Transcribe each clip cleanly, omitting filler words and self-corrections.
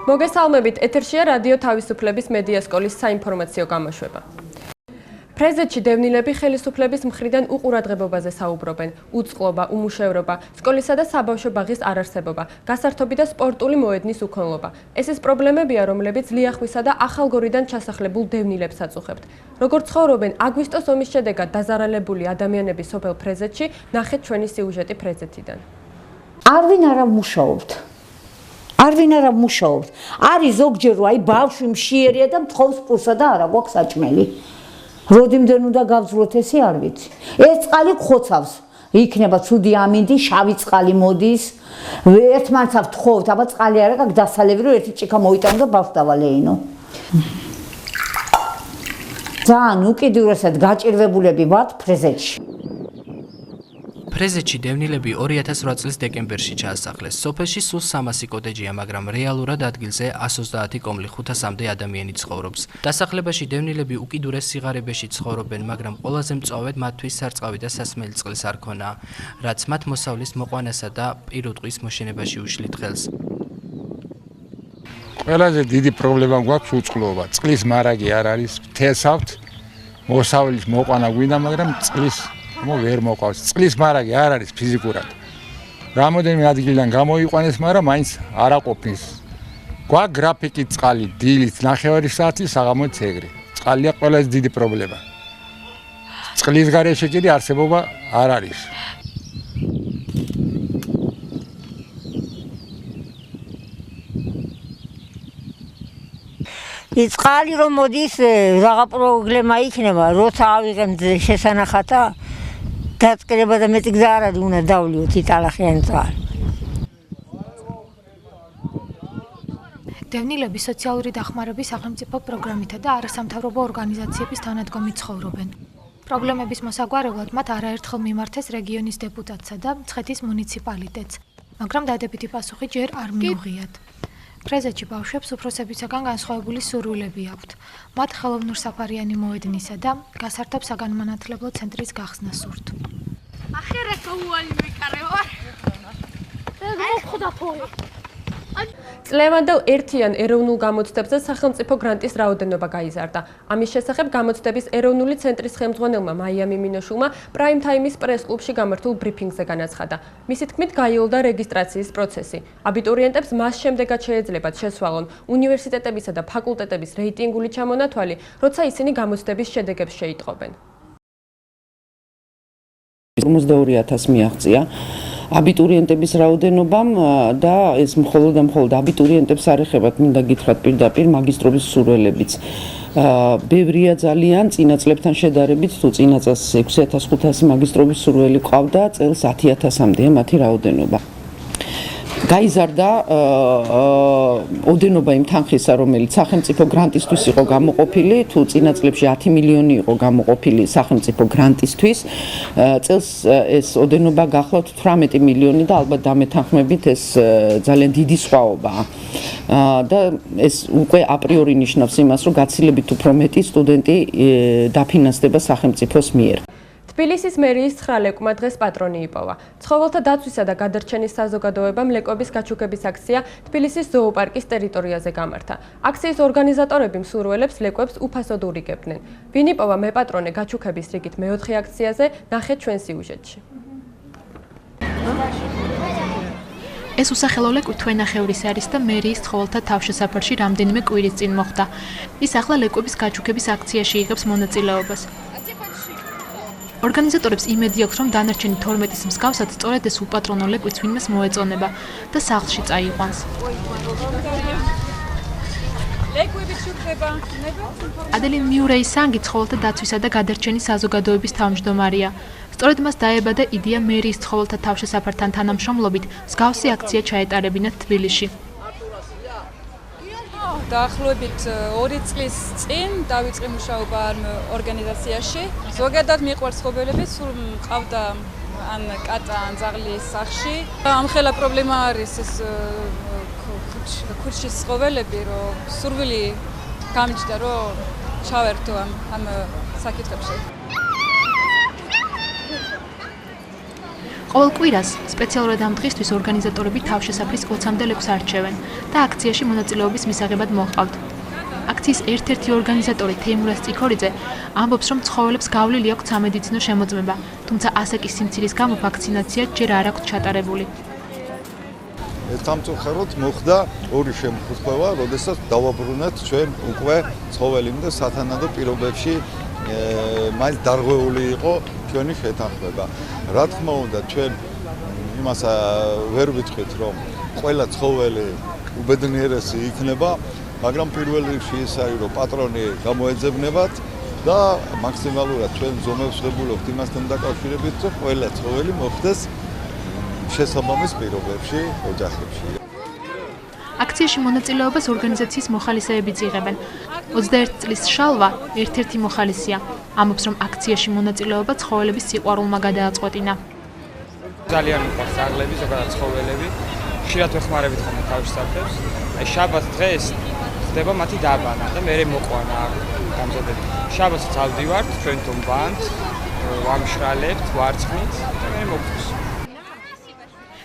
მოგესალმებით, ეთერშია რადიო თავისუფლების მედია სკოლის საინფორმაციო გამოშვება. პრეზიდენტი დევნილები ხელისუფლების მხრიდან უყურადღებობაზე საუბრობენ. უწყლობა, უმუშევრობა, სკოლისა და საბავშვო ბაღის არარსებობა, გასართობი და სპორტული მოედნის უქონლობა. ეს ის პრობლემებია, რომლებიც ლიახვისა და ახალგორიდან ჩასახლებულ დევნილებს აწუხებთ. Როგორ ცხოვრობენ აგვისტოს ომის შედეგად დაზარალებული ადამიანები სოფელ ფრეზეთში, ნახეთ ჩვენი სიუჟეტი ფრეზეთიდან. არვინ არ მუშაობთ. არის ზოგჯერ რომ აი ბავშვი მშიერია და მთხოვს პურსა და არა გვაქვს საჭმელი. როდიმდენ უნდა გავძვლოთ ესე არ ვიცი. ეს წყალი ხოცავს. იქნება ცუდი ამინდი, შავი წყალი მოდის. ერთმანეთს თხოვთ, აბა წყალი არა გაქვს დასალევი რომ ერთი ჭიქა მოიტანო და ბავშვს დავალეინო. ძალიან უკიდურესად გაჭირვებულები ვართ ფრეზეთში. ფრეზეთში დევნილები 2008 წლის დეკემბერში ჩაასახლეს. სოფელში სულ 300 კოტეჯია, მაგრამ რეალურად ადგილზე 130 კომლი 500-მდე ადამიანი ცხოვრობს. დასახლებაში დევნილები უკიდურეს სიღარიბეში ცხოვრობენ, მაგრამ ყველაზე მწვავედ მათთვის სარწყავი და სასმელი წყლის არ ქონა, რაც მათ მოსავლის მოყვანასა და პირუტყვის მოშენებაში უშლით ხელს. ყველაზე დიდი პრობლემა გვაქვს უწყლობა. წყლის მარაგი არ არის, თესავთ, მოსავლის მოყვანა გვინდა, მაგრამ წყლის ვერ მოყავს. წყლის მარაგი არ არის ფიზიკურად. რამოდენიმე ადგილიდან გამოიყვანეს, მაგრამ მაინც არ აყოფნის. გვაქვს გრაფიკი წყალი, დილით 9 საათი, საღამოც ეგრე. წყალია ყველაზე დიდი პრობლემა. წყლის გარეშე კიდე არსებობა არ არის. ის წყალი რომ მოდის, რაღა პრობლემა იქნება, როცა ავიღებთ შესანახათა დაწყება და მეტი გზა არ არის, უნდა დავლიოთ იტალახიან წყალი. დევნილები სოციალური დახმარების სახელმწიფო პროგრამითა და არასამთავრობო ორგანიზაციების თანადგომით ცხოვრობენ. პრობლემების მოსაგვარებლად მათ არაერთხელ მიმართეს რეგიონის დეპუტატსა და მცხეთის მუნიციპალიტეტს, მაგრამ დადებითი პასუხი ჯერ არ მიუღიათ. ფრეზეთში ბავშვებს უფროსებისაგან განსხვავებული სურვილები აქვთ. მათ ხელოვნურ-საფარიანი მოედნისა და გასართობ საგანმანათლებლო ცენტრის გახსნა სურთ. წლევანდელ ერთიან ეროვნულ გამოცდებზე სახელმწიფო გრანტის რაოდენობა გაიზარდა. ამის შესახებ გამოცდების ეროვნული ცენტრის ხელმძღვანელმა მაიამი მინოშულმა პრაიმ თაიმის პრეს-კლუბში გამართულ ბრიფინგზე განაცხადა. მისი თქმით, გაიოლდა რეგისტრაციის პროცესი. აბიტურიენტებს მას შემდეგაც შეეძლებათ შესვალონ უნივერსიტეტებისა და ფაკულტეტების რეიტინგული ჩამონათვალი, როცა ისინი გამოცდების შედეგებს შეიტყობენ. 52,000 მიაღწია აბიტურიენტების რაოდენობამ და ეს მხოლოდ აბიტურიენტებს არ ეხებათ, მინდა გითხრათ პირდაპირ მაგისტრობის მსურველებიც. ბევრია ძალიან წინა წლებთან შედარებით, თუ წინა წელს 6500 მაგისტრობის მსურველი ყავდა, წელს 10000-მდეა მათი რაოდენობა. გაიზარდა ოდენობა იმ თანხისა, რომელიც სახელმწიფო გრანტისთვის იყო გამოყოფილი, თუ წინა წლებში 10 მილიონი იყო გამოყოფილი სახელმწიფო გრანტისთვის, წელს ეს ოდენობა გახლავთ 18 მილიონი და ალბათ დამეთანხმებით ეს ძალიან დიდი სხვაობაა. და ეს უკვე აპრიორი ნიშნავს იმას, რომ გაცილებით უფრო მეტი სტუდენტი დაფინანსდება სახელმწიფოს მიერ. თბილისის მერიის 9 ლეკმა დღეს პატრონი იპოვა. ცხოველთა დაცვისა და გადარჩენის საზოგადოებამ ლეკების გაჩუქების აქცია თბილისის ზოოპარკის ტერიტორიაზე გამართა. აქციის ორგანიზატორები მსურველებს ლეკვებს უფასოდ ურიგებდნენ. ვინ იპოვა მეპატრონე გაჩუქების რიგით მეოთხე აქციაზე, ნახეთ ჩვენ სიუჟეტში. ეს უსახელო ლეკვი თვენახევრის არის და მერიის ცხოველთა თავშესაფარში რამდენიმე კვირის წინ მოხდა. ის ახლა ლეკვების გაჩუქების აქციაში იღებს მონაწილეობას. ორგანიზატორებს იმედი აქვს, რომ დანარჩენი 12-ის მსგავსად სწორედ ეს უპატრონო ლეკვიც ვინმეს მოეწონება და სახლში წაიყვანს. ადელინ მიურეი-სანგი ცხოველთა დაცვისა და გადარჩენის საზოგადოების თავმჯდომარეა. სწორედ მას დაებადა იდეა მერიის ცხოველთა თავშესაფართან თანამშრომლობით მსგავსი აქცია ჩაეტარებინათ თბილისში. დაახლოებით 2 წლის წინ დავიწყე მუშაობა ამ ორგანიზაციაში. ზოგადად მიყვარს ცხოველები, სულ მყავდა ან კატა, ან ძაღლი სახლში. ამხელა პრობლემა არის ეს ქუჩის ცხოველები, რომ სურვილი გამიჩნდა, რომ ჩავერთო ამ საკითხებში. ყოველ კვირას სპეციალურად ამ დღისთვის ორგანიზატორები თავშესაფრის 20-მდე ლეკვს არჩევენ და აქციაში მონაწილეობის მისაღებად მოჰყავთ. აქციის ერთ-ერთი ორგანიზატორი თეიმურაზ წიქორიძე ამბობს, რომ ცხოველებს გავლილი აქვთ სამედიცინო შემოწმება, თუმცა ასაკის სიმცირის გამო ვაქცინაცია ჯერ არ აქვთ ჩატარებული. სამწუხაროდ მოხდა ორი შემთხვევა, როდესაც დავაბრუნეთ ჩვენ უკვე ცხოველიმ და სათანადო პირობებში მაინც დარღვეული იყო ჩვენი შეთანხმება. რა თქმა უნდა, ჩვენ იმას ვერ ვიტყვით, რომ ყველა ცხოველი უბედნიერესი იქნება, მაგრამ პირველ რიგში ის არის, რომ პატრონი გამოეძებნებათ და მაქსიმალურად ჩვენ ზომებს ვებულობთ იმასთან დაკავშირებით, რომ ყველა ცხოველი მოხდეს შესაბამის პირობებში, ოჯახებში. აქციაში მონაწილეობას ორგანიზაციის მოხალისეებიც იღებენ. 21 წლის შალვა ერთ-ერთი მოხალისეა. ამბობს, რომ აქციაში მონაწილეობა ცხოველების სიყვარულმა გადააწყვეტინა. ძალიან მიყვარს ძაღლები, ზოგადად ცხოველები. ხშირად ვეხმარებით ხოლმე თავშესაფრებს. აი შაბათს დღეს ხდება მათი დაბანა და მე მოყვანა გამზადებით. შაბათს წავდივართ ჩვენ თუმბანთ, ვამშრალებთ, ვარცხნით და მე მოგვდის.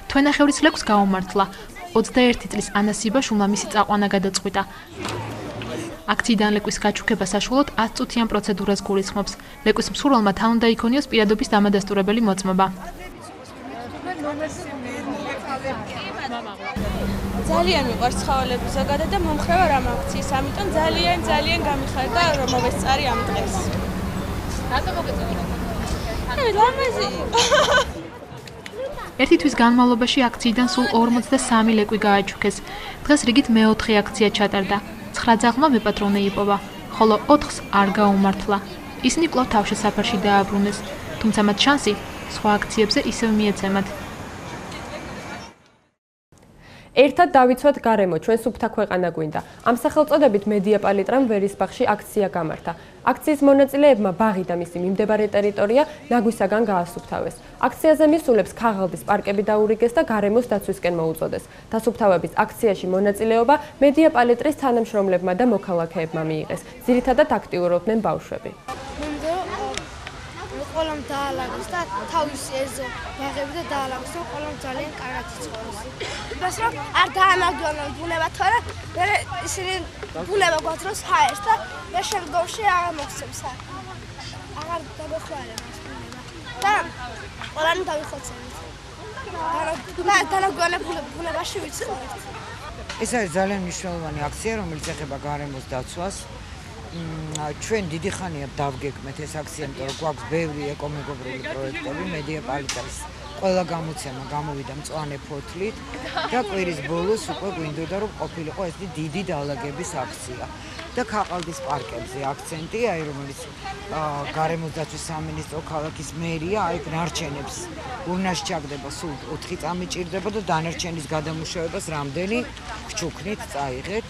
თვენახევრის ლეკვს გაუმართლა. 21 წლის ანა სიბაშვილმა მისი წაყვანა გადაწყვიტა. აქციიდან ლეკვის გაჩუქება საშუალოდ 10 წუთიან პროცედურას გულისხმობს. ლეკვის მსურველმა თან უნდა იქონიოს პირადობის დამადასტურებელი მოწმობა. ძალიან მიყვარს ცხოველები ზოგადად და მომხრევა რამ აქციის, ამიტომ ძალიან გამიხარდა რომ მოვესწარი ამ დღეს. რატო მოგეწონა? ლამაზი. ერთი თვის განმავლობაში აქციიდან სულ 43 ლეკვი გააჩუქეს. დღეს რიგით მეოთხე აქცია ჩატარდა. 9 ძაღლმა მეპატრონე იპოვა, ხოლო 4-ს არ გაუმართლა. ისინი კვლავ თავშესაფარში დააბრუნეს, თუმცა მათ შანსი სხვა აქციებზე ისევ მიეცემათ. ერთად დავიცვათ გარემო, ჩვენ სუფთა ქვეყანა გვინდა. ამ სახელწოდებით მედია პალიტრამ ვერისბახში აქცია გამართა. აქციის მონაწილეებმა ბაღი და მისი მიმდებარე ტერიტორია ნაგვისაგან გაასუფთავეს. აქციაზე მისულებს ქაღალდის პარკები დაურიგეს და გარემოს დაცვისკენ მოუწოდეს. დასუფთავების აქციაში მონაწილეობა მედია პალიტრის თანამშრომლებმა და მოქალაქეებმა მიიღეს. ძირითადად აქტიურობდნენ ბავშვები. ყველამ დაალაგოს და თავისი ეზო ბაღები და დაალაგოს და ყველამ ძალიან კარგად იცხოვროს. იმას რომ არ დაანადგურონ ბუნება, თორე მე ისინი ბუნება გვაძროს ჰაერს და მე შემდგომში აღარ მოხსებს. აღარ დაგეხმარება ბუნება. და ყველანი დავიხოცებით. და დაანადგურონ ბუნებაში ვიცხოვრებთ. ეს არის ძალიან მნიშვნელოვანი აქცია, რომელიც ეხება გარემოს დაცვას. ჩვენ დიდი ხანია დავგეგმეთ ეს აქცია, იმიტომ რომ გვაქვს ბევრი ეკომეგობრული პროექტები, მედია პალიტრის ყველა გამოცემა გამოვიდა მწვანე ფოთლით და კვირის ბოლოს უკვე გვინდოდა რომ ყოფილიყო ეს დიდი დალაგების აქცია. და ქაღალდის პარკებზე აქცენტი, აი რომელიც გარემოს დაცვის სამინისტრო, ქალაქის მერია, აი ნარჩენებს ურნაში ჩაგდება სულ 4 წამი ჭირდება და დანარჩენის გადამუშავებას რამდენი გჩუქნით წაიღეთ.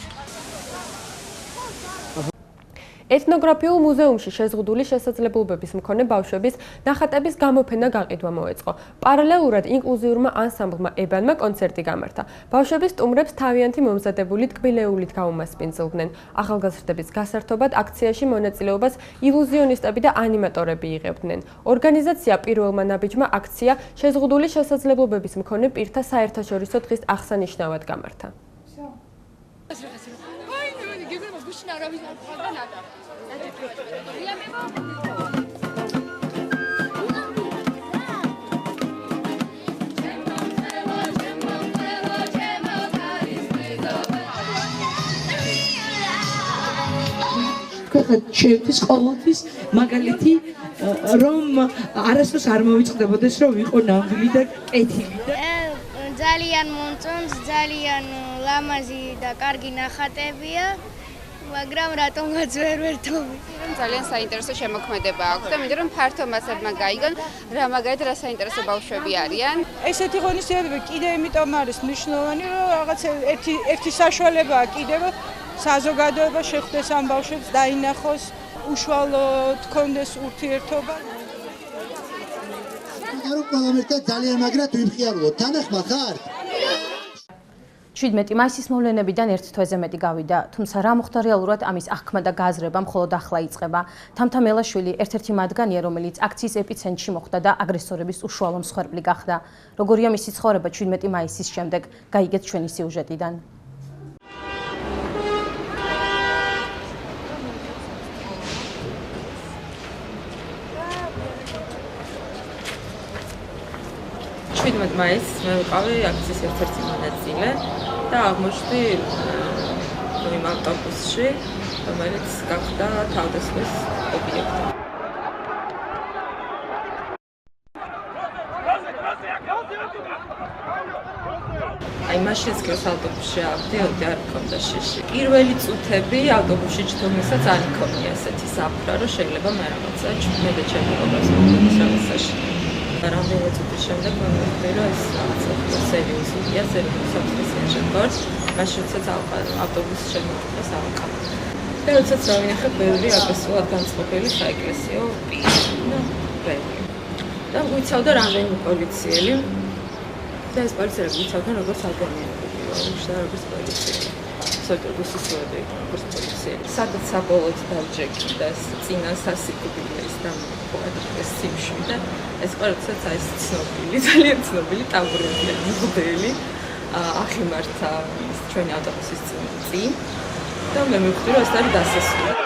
ეთნოგრაფიულ მუზეუმში შეზღუდული შესაძლებლობების მქონე ბავშვების ნახატების გამოფენა გაყიდვა მოეწყო. პარალელურად ინკლუზიურმა ანსამბლმა ებანმა კონცერტი გამართა. ბავშვები სტუმრებს თავიანთი მომზადებული ტკბილეულით გაუმასპინძლდნენ. ახალგაზრდების გასართობად აქციაში მონაწილეობას ილუზიონისტები და ანიმატორები იღებდნენ. ორგანიზაცია პირველმა ნაბიჯმა აქცია შეზღუდული შესაძლებლობების მქონე პირთა საერთაშორისო დღის აღსანიშნავად გამართა. ჩვენთვის ყოველთვის მაგალითი რომ არასდროს არ მოვიწყდებოდეს რომ ვიყო ნამდვილი და კეთილი და ძალიან მომწონს, ძალიან ლამაზი და კარგი ნახატებია, მაგრამ რატომაც ვერ ვერთობი. ძალიან საინტერესო შემოქმედება აქვს და მინდა რომ ფართო მასებმა გაიგონ რა მაგალითად რა საინტერესო ბავშვები არიან. ესეთი ღონისძიებები კიდე იმიტომ არის მნიშვნელოვანი, რომ რაღაც ერთი საშუალებაა კიდევ საზოგადოება შეხვდეს ამ ბავშვებს, დაინახოს, უშუალოდ გქონდეს ურთიერთობა. რომ ყველამ ერთად ძალიან მაგრად ვიმხიარულოთ. თანახმა ხარ? 17 მაისის მოვლენებიდან ერთ თვეზე მეტი გავიდა, თუმცა რა მოხდა რეალურად ამის აღქმა და გააზრება მხოლოდ ახლა იწყება. თამთა მელაშვილი ერთ-ერთი მათგანია, რომელიც აქციის ეპიცენტრში მოხვდა და აგრესორების უშუალო მსხვერპლი გახდა. როგორია მისი ცხოვრება 17 მაისის შემდეგ, გაიგეთ ჩვენი სიუჟეტიდან. მაისს მე ვიყავი აქციის ერთ-ერთი მონაწილე და აღმოჩნდი იმ ავტობუსში, რომელიც გახდა თავდასხმის ობიექტი. აი მაშინ სკეს ავტობუსში ავდიოდი, არ მქონდა შიში. პირველი წუთები ავტობუსში ჩთომისაც არ მქონია ესეთი საფრა, რომ შეიძლება მე რაღაცა მე და ჩემი მეგობრებს მოვიდეს რაღაცაში. რამდენი წუთის შემდეგ მომხდარა რომ ეს რაღაცა სერიოზულია, სერიოზულია შეგვარს. მაშინ როდესაც ავტობუსი შემოვიდა სამკაულო. და როდესაც დავინახე ბევრი აგრესიულად განწყობილი საეკლესიო პირი და ბევრი. და გვიცავდა რამდენი პოლიციელი. და ეს პოლიციელი გვიცავდა როგორც ადამიანები, როგორც პოლიციელი. სოციალისტები როგორც პოლიციელი. სადაც საბოლოოდ დავჯექი და ეს წინა სასიკუდილეს და ეს სიმშვიდე და ეს ყველაცაც აი ცნობილი, ძალიან ცნობილი ტამბურიანი მოდელი აღიმართა ჩვენი ავტობუსის წინ და მე მივხვდი რომ ეს არის დასასრული.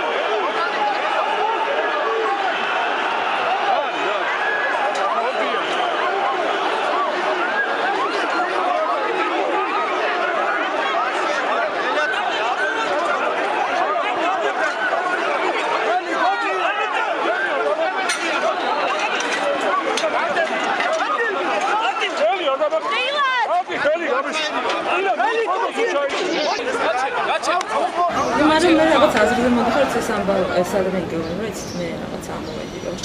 ეს ადამიანი გეუბნება, იცით მე რაღაცა ამოვედი, რომ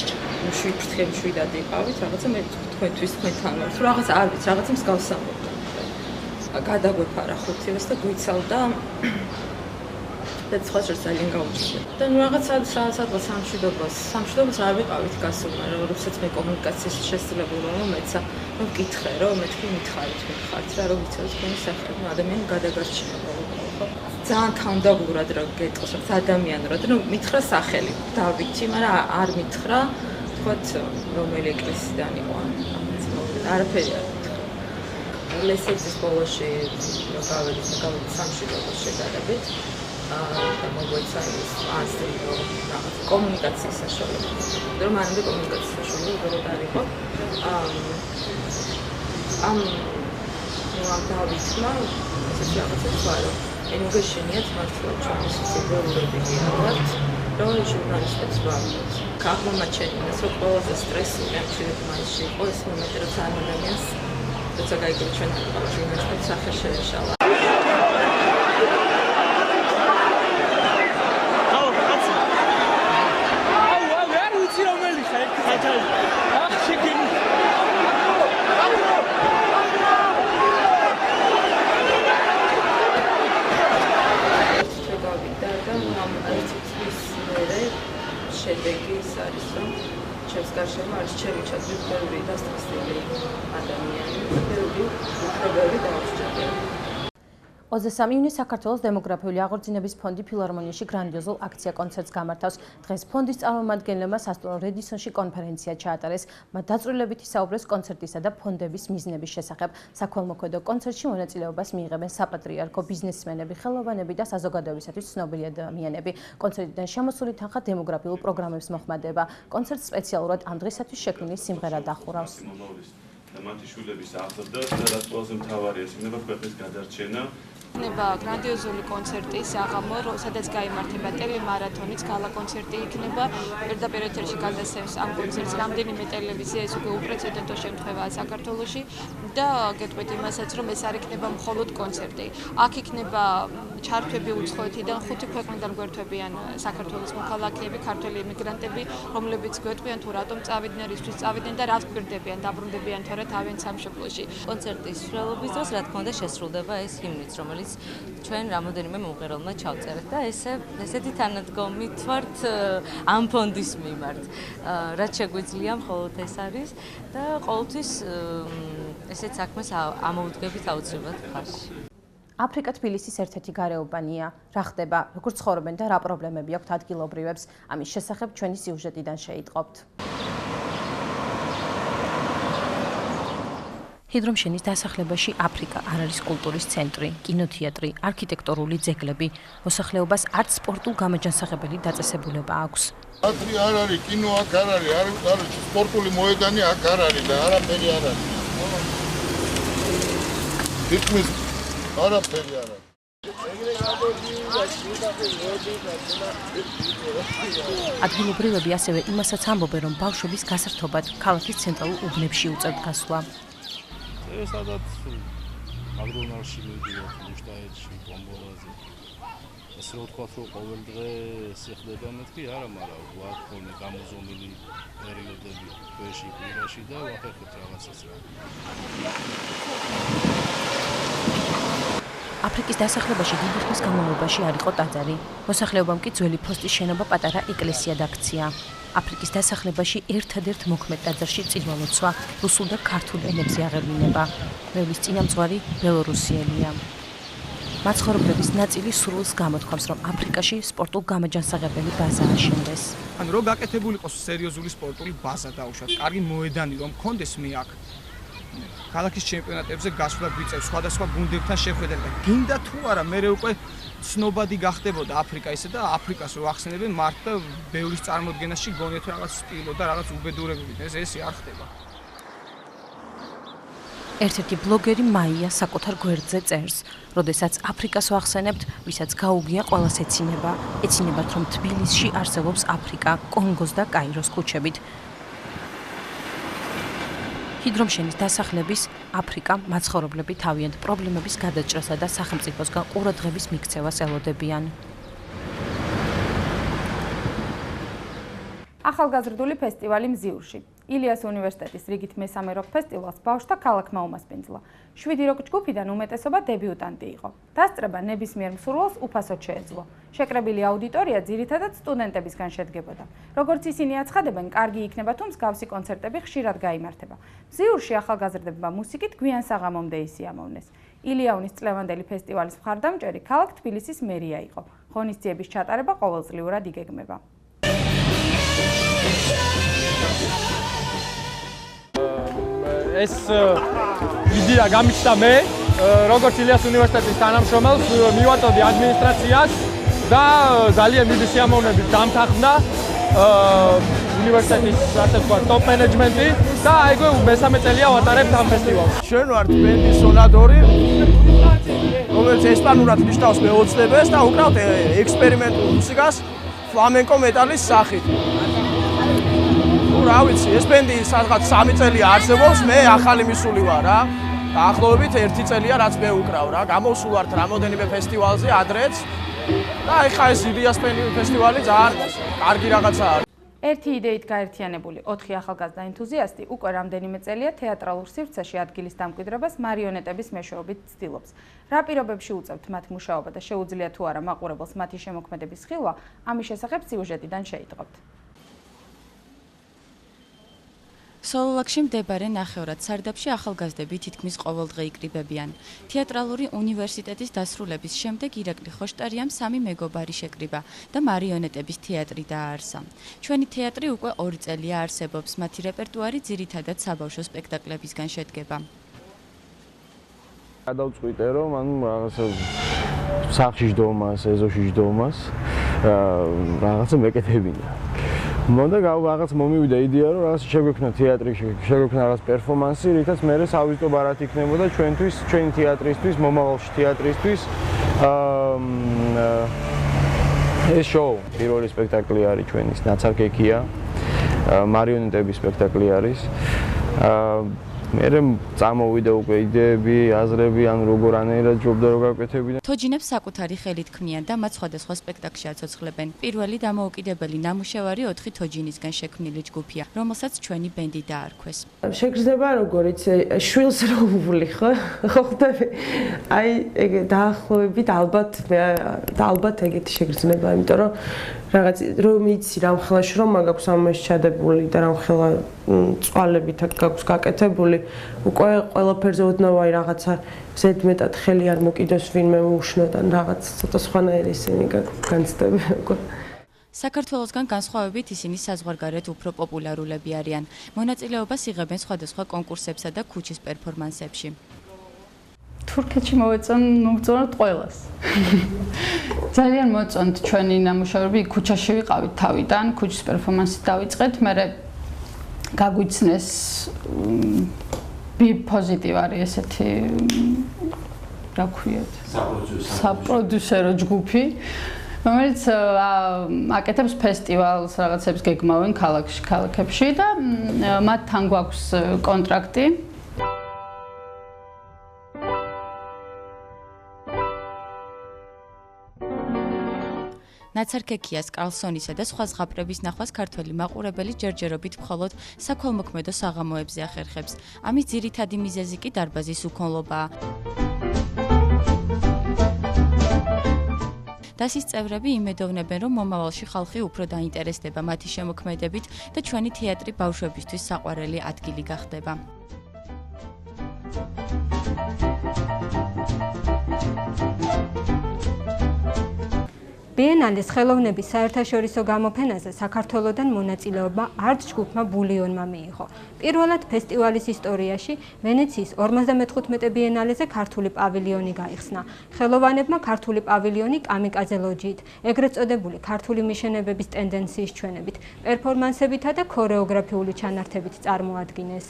მშვიდად იყავით, რაღაცა მე თქვენთვის თქვენთან ვარ, თუ რაღაცა არ ვიცი, რაღაცა მსგავს ამბობდა. გადაგვეფარა 5 დღეს და გვიცავდა და სხვა შორს ძალიან გაუჩნდა. და ნუ რაღაცა სადღაც სამშვიდობას არ ვიყავით გასული, მაგრამ როდესაც მე კომუნიკაციის შესაძლებლობა მომეცა, რომ ვკითხე, რომ მეთქი მითხარით რა, რომ ვიცავთ თქვენი სახელი, ადამიანი გადაგარჩინა ხო? ძალიან თავდაბურად რომ გეტყოს ადამიანურად რომ მითხრა სახელი დავითი, მაგრამ არ მითხრა თქვათ რომელი ეკლესიიდან იყო არაფერი არ მითხრა. ლესეცის ბოლოში რომ გავედით სამშვიდობის შედარებით და მოგვეცა ის ასი რაღაც კომუნიკაციის საშუალება. რომ მანამდე კომუნიკაციის საშუალება უბრალოდ არ იყო. ამ დავითმა ესეთი რაღაცა ვარო ენუგეშენიათ მართლა ჩვენი სოციალურები გიარვათ, რომ ჟურნალისტებს ვარდოთ. აღმოჩენილ რომ ყველაზე სტრესული ამ 17 მაისში იყო ეს მომენტი, რომ ძალიან ადამიანს როცა გაიგო ჩვენ ჟურნალისტებს სახე შეეშალა. შედეგი ის არის, რომ ჩემს გარშემო არის ჩემი ჩათვლით ბევრი დასწრებული ადამიანი, ბევრი უფლებები დაუსჯელებელი. 23 ივნისს საქართველოს დემოგრაფიული აღორძინების ფონდი ფილარმონიაში გრანდიოზულ აქცია-კონცერტს გამართავს. დღეს ფონდის წარმომადგენლებმა სასტუმრო რედისონში კონფერენცია ჩაატარეს. მათ დაწვრილებითი საუბრეს კონცერტისა და ფონდების მიზნების შესახებ. საქველმოქმედო კონცერტში მონაწილეობას მიიღებენ საპატრიარქო ბიზნესმენები, ხელოვანები და საზოგადოებისათვის ცნობილი ადამიანები. კონცერტიდან შემოსული თანხა დემოგრაფიულ პროგრამებს მოხმარდება. კონცერტს სპეციალურად ამ დღისათვის შექმნილი სიმღერა დახურავს. და მათი შვილების აღზრდა და რაც ყველაზე მთავარია, ის იქნება ქვეყნის გადარჩენა. იქნება გრანდიოზული კონცერტი საღამო, სადაც გაიმართება ტელემარათონიც, გალა-კონცერტი იქნება. პირდაპირ ეთერში გადასცემს ამ კონცერტს რამდენიმე ტელევიზია, ეს უკვე უპრეცედენტო შემთხვევაა საქართველოში და გეტყვით იმასაც, რომ ეს არ იქნება მხოლოდ კონცერტი. აქ იქნება ჩართვები უცხოეთიდან 5 ქვეყნიდან გვერდთვებიან საქართველოს მოქალაქეები, ქართველი იმიგრანტები, რომლებიც გვეტყვიან თუ რატომ წავიდნენ, რისთვის წავიდნენ და რას გვერდებიან, დაბრუნდებიან თორე თავიანთ სამშობლოში. კონცერტის მსვლელობის დროს რა თქმა უნდა შესრულდება ეს ჰიმნიც, რომელიც ჩვენ რამოდენიმე მომღერალმა ჩავწერეთ და ესეთი თანადგომით ვართ ამ ფონდის მიმართ. რაც შეგვიძლია მხოლოდ ეს არის და ყოველთვის ესეთ საქმეს ამოვუდგებით აუცილებლად ხარში. აფრიკა თბილისის ერთ-ერთი გარეუბანია. რა ხდება, როგორ ცხოვრობენ და რა პრობლემები აქვთ ადგილობრივებს? ამის შესახებ ჩვენი სიუჟეტიდან შეიტყობთ. ჰიდრომშენის დასახლებაში აფრიკა არ არის კულტურის ცენტრი, კინოთეატრი, არქიტექტურული ძეგლები. მოსახლეობას არც სპორტულ გამაჯანსაღებელი დაწესებულება აქვს. თეატრი არ არის, კინო აქ არ არის, სპორტული მოედანი აქ არ არის და არაფერი არ არის. თითქმის არაფერი არ არის. ადგილობრივები ასევე იმასაც ამბობენ, რომ ბავშვების გასართობად ქალაქის ცენტრალურ უბნებში უწევთ გასვლა. სადაც აგრონალში მიდიოთ, მუშტაეთში, კომბოლაზე. ასე რომ ვთქვათ, რომ ყოველ დღე სიხდება მეთქი არა, მაგრამ გვაქვს ხოლმე გამოზომილი პერიოდები თვეში, კვირაში და ვახერხებთ რაღაცას. აფრიკის დასახლებაში დიდი ხნის განმავლობაში არ იყო ტაძარი. მოსახლეობამ კი ძველი ფოსტის შენობა პატარა ეკლესიად აქცია. აფრიკის დასახლებაში ერთადერთ მოქმედ ტაძარში წირვალოცვა რუსულ და ქართულ ენებზე აღევლინება. მევლის წინამძღვარი ბელორუსიელია. მაცხოვრებლების ნაწილი სურვილს გამოთქვამს, რომ აფრიკაში სპორტულ გამაჯანსაღებელი ბაზა აშენდეს. ანუ რომ გაკეთებული იყოს სერიოზული სპორტული ბაზა დაუშვათ, კარგი მოედანი რომ მქონდეს მე აქ. ქალაქის ჩემპიონატებზე გასვლა გვიწევს სხვადასხვა გუნდებთან შეხვედრა და გინდა თუ არა მე უკვე ცნობადი გახდებოდა აფრიკა ისე და აფრიკას რო ახსენებენ მართლა ბევრის წარმოდგენაში გონიათ რაღაც სტილო და რაღაც უბედურებებით ეს არ ხდება. ერთ-ერთი ბლოგერი მაია საკუთარ გვერდზე წერს, როდესაც აფრიკას ვახსენებთ, ვისაც გაუგია ყველას ეცინებათ, რომ თბილისში არსებობს აფრიკა, კონგოს და კაიროს ქუჩებით. ჰიდრომშენის დასახლების აფრიკა მაცხოვრებლები თავიანთ პრობლემების გადაჭრასა და სახელმწიფოსგან ყურადღების მიქცევას ელოდებიან. ახალგაზრდული ფესტივალი მზიურში. ილიას უნივერსიტეტის რიგით მესამე როკ ფესტივალს ბავშვთა ქალაქმა უმასპინძლა. 7 როკ ჯგუფიდან უმეტესობა დებიუტანტი იყო. დასწრება ნებისმიერ მსურველს უფასოდ შეეძლო. შეკრებილი აუდიტორია ძირითადად სტუდენტებისგან შედგებოდა. როგორც ისინი აცხადებენ, კარგი იქნება თუ მსგავსი კონცერტები ხშირად გაიმართება. მზიურში ახალგაზრდებმა მუსიკით გვიან საღამომდე ისიამოვნეს. ილიაუნის წლევანდელი ფესტივალის მხარდამჭერი ქალაქ თბილისის მერია იყო. ღონისძიების ჩატარება ყოველწლიურად იგეგმება. ეს იდეა გამიჩნდა მე, როგორც ილიას უნივერსიტეტის თანამშრომელს, მივაწოდი ადმინისტრაციას და ძალიან დიდი სიამოვნებით დამთანხმდა უნივერსიტეტის ასე ვთქვათ ტოპ მენეჯმენტი და აიგო მესამე წელია ვატარებთ ამ ფესტივალს. ჩვენ ვართ ბენდი სონადორი, რომელიც ესპანურად ნიშნავს მეოცნებას და უკრავთ ექსპერიმენტულ მუსიკას ფლამენკო მეტალის სახით. რა ვიცი, ეს ბენდი სადღაც 3 წელი არსებობს, მე ახალი მისული ვარ რა. დაახლოებით 1 წელია რაც მე უკრავ რა. გამოვსულ ვართ რამოდენიმე ფესტივალზე ადრეც. და ეხა ეს ილიას ფესტივალი ძალიან კარგი რაღაცაა. ერთი იდეით გაერთიანებული 4 ახალგაზრდა ენთუზიასტი უკვე რამდენიმე წელია თეატრალურ სივრცეში ადგილის დამკვიდრებას მარიონეტების მეშვეობით ცდილობს. რა პირობებში უწევთ მათ მუშაობა და შეუძლია თუ არა მაყურებელს მათი შემოქმედების ხილვა, ამის შესახებ სიუჟეტიდან შეიტყობთ. სოლოლაკში მდებარე ნახევრად სარდაფში ახალგაზრდები თითქმის ყოველდღე იკრიბებიან. თეატრალური უნივერსიტეტის დასრულების შემდეგ ირაკლი ხოშტარიამ 3 მეგობარი შეკრიბა და მარიონეტების თეატრი დააარსა. ჩვენი თეატრი უკვე 2 წელია არსებობს, მათი რეპერტუარი ძირითადად საბავშვო სპექტაკლებისგან შედგება. გადავწყვიტე რომ ანუ რაღაცა სახლში ჯდომას, ეზოში ჯდომას რაღაცა მეკეთებინა. მონდა რაღაც მომივიდა იდეა რომ რაღაც შეგვექნა თეატრი, შეგვექნა რაღაც პერფორმანსი, რითაც მე სავიზიტო ბარათი იქნებოდა ჩვენთვის, ჩვენი თეატრისთვის, მომავალში თეატრისთვის. ეს შოუ, პირველი სპექტაკლი არის ჩვენის, ნაცარქექია, მარიონეტების სპექტაკლი არის. მე წამოვიდა უკვე იდეები, აზრები, ან როგორ ანერად ჯობდა რომ გავკეთებინა. თოჯინებს საკუთარი ხელით ქმნიან და მათ სხვადასხვა სპექტაკლში აცოცხლებენ. პირველი დამოუკიდებელი ნამუშევარი 4 თოჯინისგან შექმნილი ჯგუფია, რომელსაც ჩვენი ბენდი დაარქვეს. შეგრძნება როგორიც შვილს რო უვლი ხო? ხო ხდები? აი ეგ დაახლოებით ალბათ ეგეთი შეგრძნება, იმიტომ რომ რაღაც რომ იცი რამხელა შრომა გაქვს ამაში ჩადებული და რამხელა წვალებით აქ გაქვს გაკეთებული. უკვე ყველაფერზე ოდნავ რაღაცა ზედმეტად ხელი არ მოკიდოს ვინმე უშნოდ ან რაღაც ცოტა სხვანაირი ისინი განცდები უკვე. საქართველოსგან განსხვავებით ისინი საზღვარგარეთ უფრო პოპულარულები არიან. მონაწილეობას იღებენ სხვადასხვა კონკურსებსა და ქუჩის პერფორმანსებში. თურქეთში მოვწონთ ყველას. ძალიან მოწონთ ჩვენი ნამუშევრები, ქუჩაში ვიყავით თავიდან, ქუჩის პერფორმანსით დავიწყეთ, მერე გაგვიცნეს პოზიტივ არის ესეთი რა ქვიათ? საპროდიუსერო ჯგუფი, რომელიც აკეთებს ფესტივალს, რაღაცებს გეგმავენ ქალაქებში და მათთან გვაქვს კონტრაქტი. ნაცარქექიას, კარლსონისა და სხვა ზღაპრების ნახვას ქართველი მაყურებელი ჯერჯერობით მხოლოდ საქველმოქმედო საღამოებზე ახერხებს. ამის ძირითადი მიზეზი კი დარბაზის უქონლობაა. დასის წევრები იმედოვნებენ, რომ მომავალში ხალხი უფრო დაინტერესდება მათი შემოქმედებით და ჩვენი თეატრი ბავშვებისთვის საყვარელი ადგილი გახდება. ბიენალეს ხელოვნების საერთაშორისო გამოფენაზე საქართველოდან მონაწილეობა არც ჯგუფმა ბულიონმა მიიღო. პირველად ფესტივალის ისტორიაში ვენეციის 54 ბიენალეზე ქართული პავილიონი გაიხსნა. ხელოვანებმა ქართული პავილიონი კამიკაძე ლოჯიით, ეგრეთ წოდებული ქართული მიშენებების ტენდენციის ჩვენებით, პერფორმანსებითა და ქორეოგრაფიული ჩანართებით წარმოადგინეს.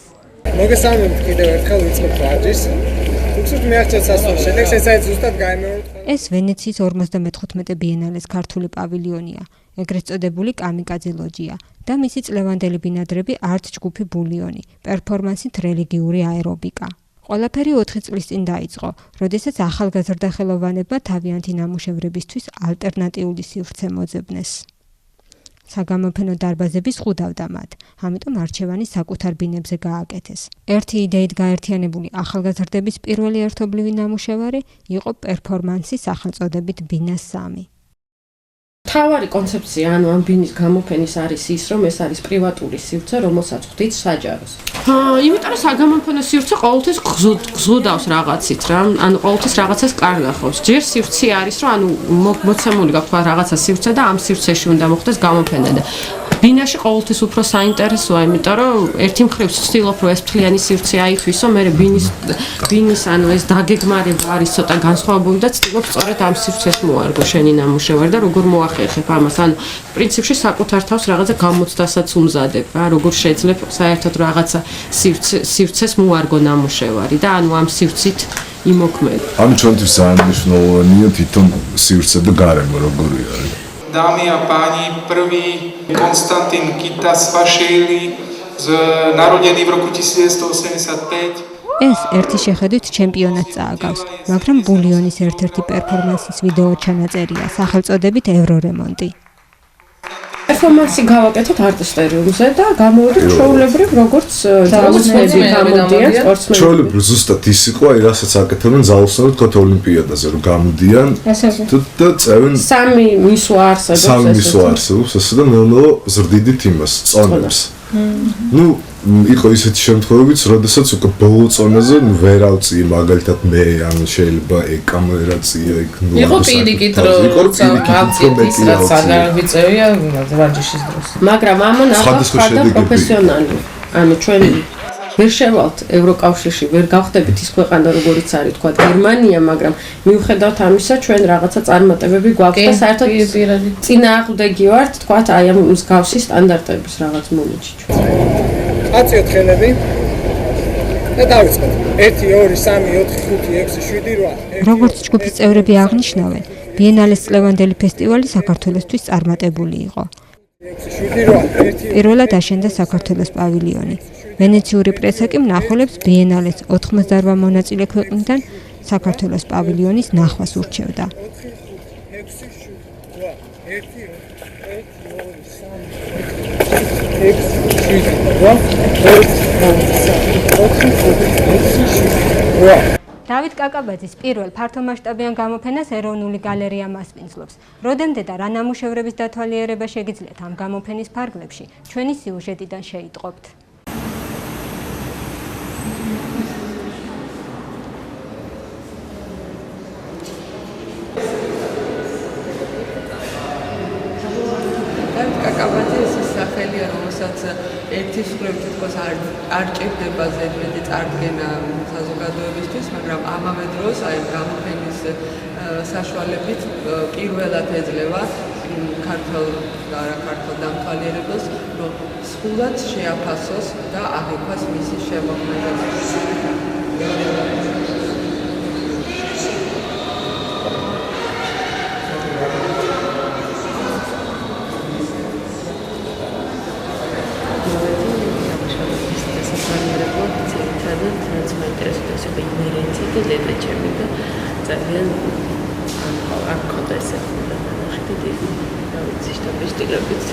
მოგესალმებით კიდევ ერთხელ ვიწყებთ ვარჯიშს. უცებ მიაღწევთ სასწავლო შედეგს, შესაძლოა ზუსტად გაიმეოროთ. ეს ვენეციის 54 ბიენალეს ქართული პავილიონია, ეგრეთ წოდებული კამიკაძე ლოჯია და მისი წლევანდელი ბინადრები არც ჯგუფი ბულიონი, პერფორმანსით რელიგიური აერობიკა. ყველაფერი 4 წლის წინ დაიწყო, როდესაც ახალგაზრდა ხელოვანებმა თავიანთი ნამუშევრებისთვის ალტერნატიული სივრცე მოძებნეს. საგამოფენო დარბაზები ზღუდავდა მათ, ამიტომ არჩევანი საკუთარ ბინებზე გააკეთეს. ერთი იდეით გაერთიანებული ახალგაზრდების პირველი ერთობლივი ნამუშევარი იყო პერფორმანსი სახელწოდებით ბინა 3. თავარი კონცეფცია, ანუ ამ ბინის გამოფენის არის ის, რომ ეს არის პრივატული სივრცე, რომელსაც ხვდით საჯაროს. იმიტომ რომ საგამოფენო სივრცე ყოველთვის გზუდავს რაღაცით რა, ანუ ყოველთვის რაღაცას კარგახობს. ჯერ სივრცე არის, რომ ანუ მოცემული გაქვს რაღაცა სივრცე და ამ სივრცეში უნდა მოხდეს გამოფენა და ბინაში ყოველთვის უფრო საინტერესოა, იმიტომ რომ ერთი მხრივ ვცდილობ, რომ ეს მთლიანი სივრცე აითვისო, მე ბინის ანუ ეს დაგეგმარება არის ცოტა განსხვავებული და ვცდილობ სწორედ ამ სივრცეს მოარგო შენი ნამუშევარი და როგორ მოახერხებ ამას, ანუ პრინციპში საკუთარ თავს რაღაცა გამოცდასაც უმზადებ რა, როგორ შეიძლება საერთოდ რაღაცა სივრცეს მოარგო ნამუშევარი და ანუ ამ სივრცით იმოქმედ. ანუ ჩვენთვის ძალიან მნიშვნელოვანია თვითონ სივრცე და გარემო როგორი არის. Dámy a páni, prvý Konstantin Kitasvašvili, narodený v roku 1985. ეს ერთი შეხედვით ჩემპიონატს წააგავს, მაგრამ ბულიონის ერთ-ერთი პერფორმანსის ვიდეო ჩანაწერია სახელწოდებით ევრორემონტი. პერფორმანსი გავაკეთოთ არტისტერიუმზე და გამოვიდეთ ჩვეულებრივ როგორც ძალოსნები გამოდიან სპორტსმენები. ჩვეულებრივ ზუსტად ის იყო, რასაც აკეთებენ ძალოსნები თქო ოლიმპიადაზე, რომ გამოდიან და წევენ სამი მისვა არსებობს ესე და ნელ-ნელა ზრდიდით იმას წონებს. ნუ იყო ისეთი შემთხვევებიც, როდესაც უკვე ბოლო წონაზე ვერ ავწიე მაგალითად მე, ანუ შეიძლება კამერა წია იქ ნუ იყო პირიქით რომ ავწიეთ ის რაც არ ვიწევია ვარჯიშის დროს. მაგრამ ამან ახლა პროფესიონალი. ანუ ჩვენ ვერ შევალთ ევროკავშირში, ვერ გავხდებით ის ქვეყანა როგორიც არის თქვა გერმანია, მაგრამ მიუხედავად ამისა ჩვენ რაღაცა წარმატებები გვაქვს და საერთოდ წინააღმდეგი ვართ თქვა აი ამ მსგავსი სტანდარტების რაღაც მომენტში ჩვენ. აწიოთ ხელები და დავიწყოთ. 1 2 3 4 5 6 7 8. როგორც ჯგუფის წევრები აღნიშნავენ, ბიენალეს წლევანდელი ფესტივალი საქართველოსთვის წარმატებული იყო. პირველად აშენდა საქართველოს პავილიონი. ვენეციური პრესა კი მნახველებს ბიენალეს 88 მონაწილე ქვეყნიდან საქართველოს პავილიონის ნახვას ურჩევდა. დავით კაკაბაძის პირველ ფართომასშტაბიან გამოფენას ეროვნული გალერეა მასპინძლობს. როდემდე და რა ნამუშევრების დათვალიერება შეგიძლიათ ამ გამოფენის ფარგლებში, ჩვენი სიუჟეტიდან შეიტყობთ. ერთის მხრივ თითქოს არ ჭირდება ზედმეტი წარდგენა საზოგადოებისთვის, მაგრამ ამავე დროს აი გამოფენის საშუალებით პირველად ეძლევა ქართულ და არაქართულ დამთვალიერებელს, რომ სრულად შეაფასოს და აღიქვას მისი შემოქმედება. რაც მაინტერესებს ეს იმერენცი და დედაჩემი და ძალიან არ მქონდა ესეთი და ნახე დიდი რა ვიცი შტაბის სტილებიც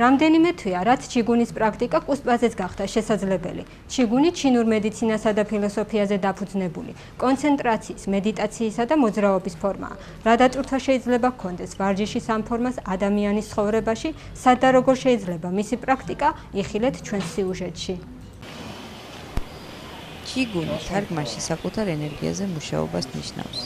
რამდენიმე თვეა, რაც ჩიგუნის პრაქტიკა კუსპაძეს გახდა შესაძლებელი. ჩიგუნი ჩინურ მედიცინასა და ფილოსოფიაზე დაფუძნებული, კონცენტრაციის, მედიტაციისა და მოძრაობის ფორმაა. რა დატვირთვა შეიძლება ჰქონდეს ვარჯიშის ამ ფორმას ადამიანის ცხოვრებაში, სად და როგორ შეიძლება მისი პრაქტიკა, იხილეთ ჩვენს სიუჟეტში. ჩიგუნი თარგმანში საკუთარ ენერგიაზე მუშაობას ნიშნავს.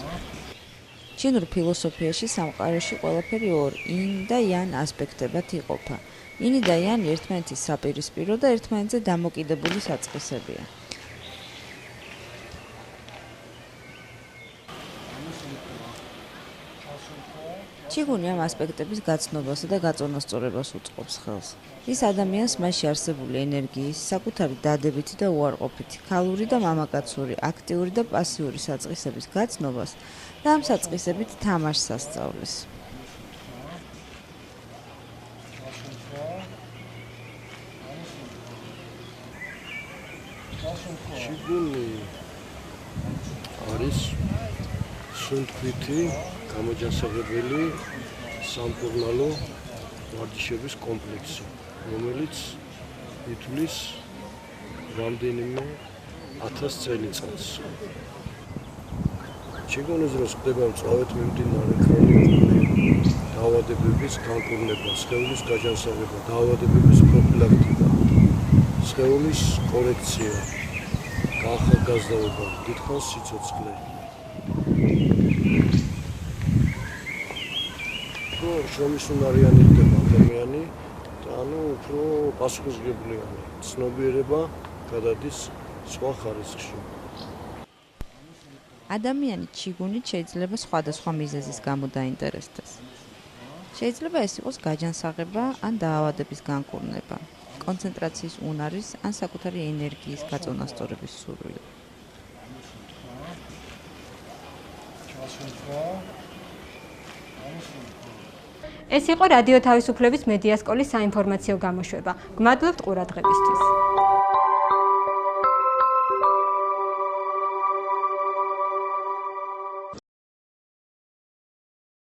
ჩინურ ფილოსოფიაში სამყაროში ყველაფერი ორ ინ და იან ასპექტებად იყოფა. ინი და იანი ერთმანეთის საპირისპირო და ერთმანეთზე დამოკიდებული საწყისებია. ჩიგუნი ამ ასპექტების გაცნობასა და გაწონასწორებას უწყობს ხელს. ის ადამიანს მასში არსებული ენერგიის, საკუთარი დადებითი და უარყოფითი, ქალური და მამაკაცური, აქტიური და პასიური საწყისების გაცნობას და ამ საწყისებით თამაშს ასწავლის. ჩიგუნი არის სუნთქვითი გამოჯანსაღებელი სამკურნალო ვარჯიშების კომპლექსი, რომელიც ითვლის რამდენიმე 1000 წელიწადს. ჩიგუნის დროს ხდება მწვავედ მიმდინარე ქრონიული დაავადებების განკურნება, სხეულის გაჯანსაღება, დაავადებების პროფილაქტიკა, სხეულის კორექცია, ახალგაზრდობა, დიდხანს სიცოცხლე. შრომისუნარიანი ხდება ადამიანი და უფრო პასუხისმგებლიანი ცნობიერება გადადის სხვა ხარისხში. ადამიანი ჩიგუნით შეიძლება სხვადასხვა მიზეზის გამო დაინტერესდეს. შეიძლება ეს იყოს გაჯანსაღება ან დაავადების განკურნება, კონცენტრაციის უნარის ან საკუთარი ენერგიის გაწონასწორების სურვილი. ეს იყო რადიო თავისუფლების მედია სკოლის საინფორმაციო გამოშვება. გმადლობთ ყურადღებისთვის.